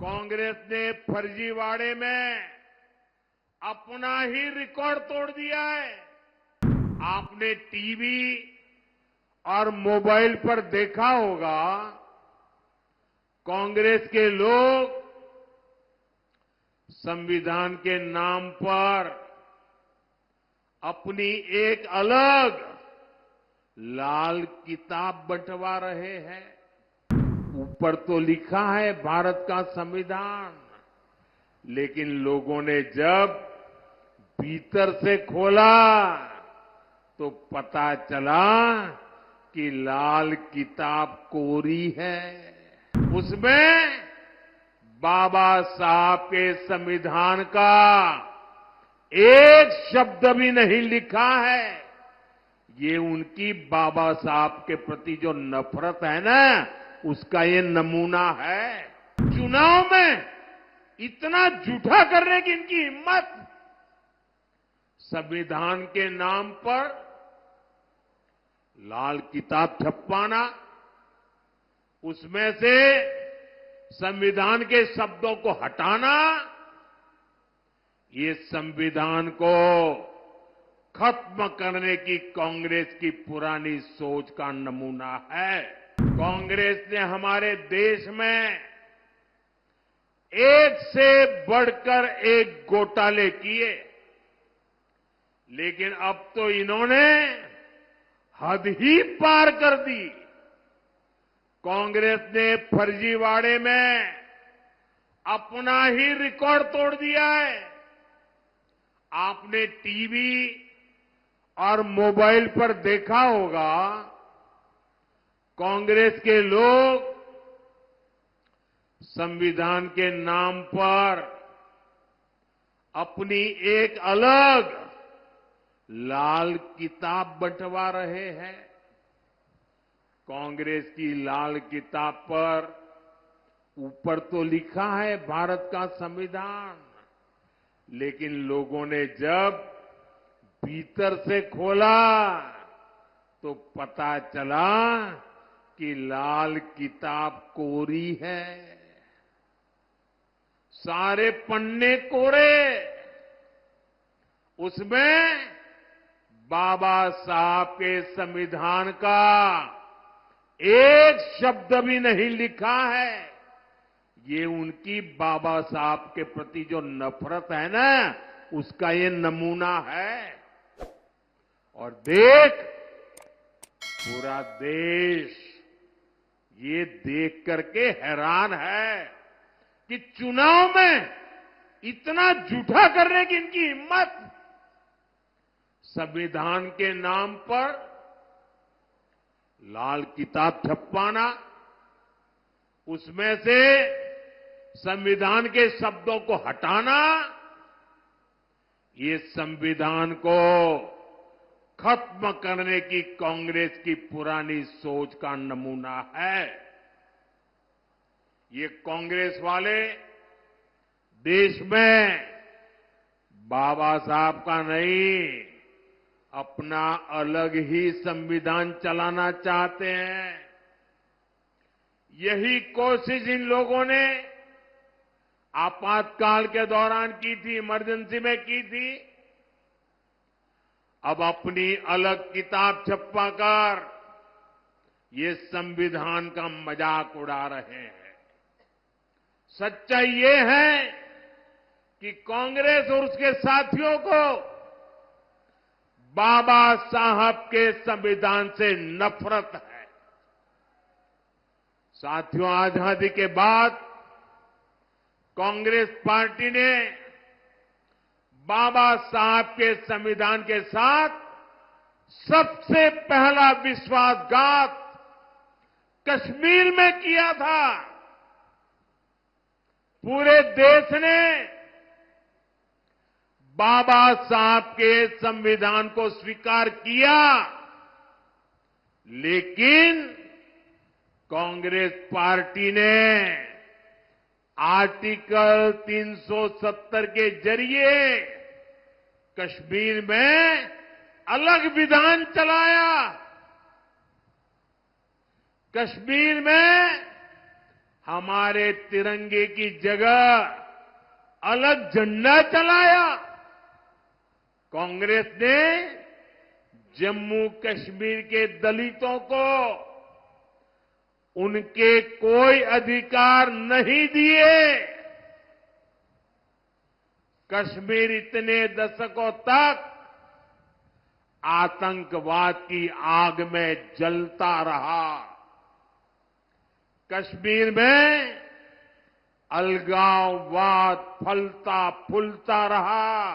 कांग्रेस ने फर्जीवाड़े में अपना ही रिकॉर्ड तोड़ दिया है। आपने टीवी और मोबाइल पर देखा होगा, कांग्रेस के लोग संविधान के नाम पर अपनी एक अलग लाल किताब बंटवा रहे हैं। ऊपर तो लिखा है भारत का संविधान, लेकिन लोगों ने जब भीतर से खोला तो पता चला कि लाल किताब कोरी है। उसमें बाबा साहब के संविधान का एक शब्द भी नहीं लिखा है। ये उनकी बाबा साहब के प्रति जो नफरत है ना, उसका ये नमूना है। चुनाव में इतना झूठा करने की इनकी हिम्मत, संविधान के नाम पर लाल किताब छपवाना, उसमें से संविधान के शब्दों को हटाना, ये संविधान को खत्म करने की कांग्रेस की पुरानी सोच का नमूना है। कांग्रेस ने हमारे देश में एक से बढ़कर एक घोटाले किए, लेकिन अब तो इन्होंने हद ही पार कर दी। कांग्रेस ने फर्जीवाड़े में अपना ही रिकॉर्ड तोड़ दिया है। आपने टीवी और मोबाइल पर देखा होगा, कांग्रेस के लोग संविधान के नाम पर अपनी एक अलग लाल किताब बंटवा रहे हैं। कांग्रेस की लाल किताब पर ऊपर तो लिखा है भारत का संविधान, लेकिन लोगों ने जब भीतर से खोला तो पता चला कि लाल किताब कोरी है। सारे पन्ने कोरे, उसमें बाबा साहब के संविधान का एक शब्द भी नहीं लिखा है। ये उनकी बाबा साहब के प्रति जो नफरत है ना, उसका ये नमूना है। और देख, पूरा देश ये देख करके हैरान है कि चुनाव में इतना झूठा करने की इनकी हिम्मत, संविधान के नाम पर लाल किताब छपवाना, उसमें से संविधान के शब्दों को हटाना, ये संविधान को खत्म करने की कांग्रेस की पुरानी सोच का नमूना है। ये कांग्रेस वाले देश में बाबा साहब का नहीं, अपना अलग ही संविधान चलाना चाहते हैं। यही कोशिश इन लोगों ने आपातकाल के दौरान की थी, इमरजेंसी में की थी। अब अपनी अलग किताब छपवाकर ये संविधान का मजाक उड़ा रहे हैं। सच्चाई ये है कि कांग्रेस और उसके साथियों को बाबा साहब के संविधान से नफरत है। साथियों, आजादी के बाद कांग्रेस पार्टी ने बाबा साहब के संविधान के साथ सबसे पहला विश्वासघात कश्मीर में किया था। पूरे देश ने बाबा साहब के संविधान को स्वीकार किया, लेकिन कांग्रेस पार्टी ने आर्टिकल 370 के जरिए कश्मीर में अलग विधान चलाया। कश्मीर में हमारे तिरंगे की जगह अलग झंडा चलाया। कांग्रेस ने जम्मू कश्मीर के दलितों को उनके कोई अधिकार नहीं दिए। कश्मीर इतने दशकों तक आतंकवाद की आग में जलता रहा। कश्मीर में अलगाववाद फलता फूलता रहा।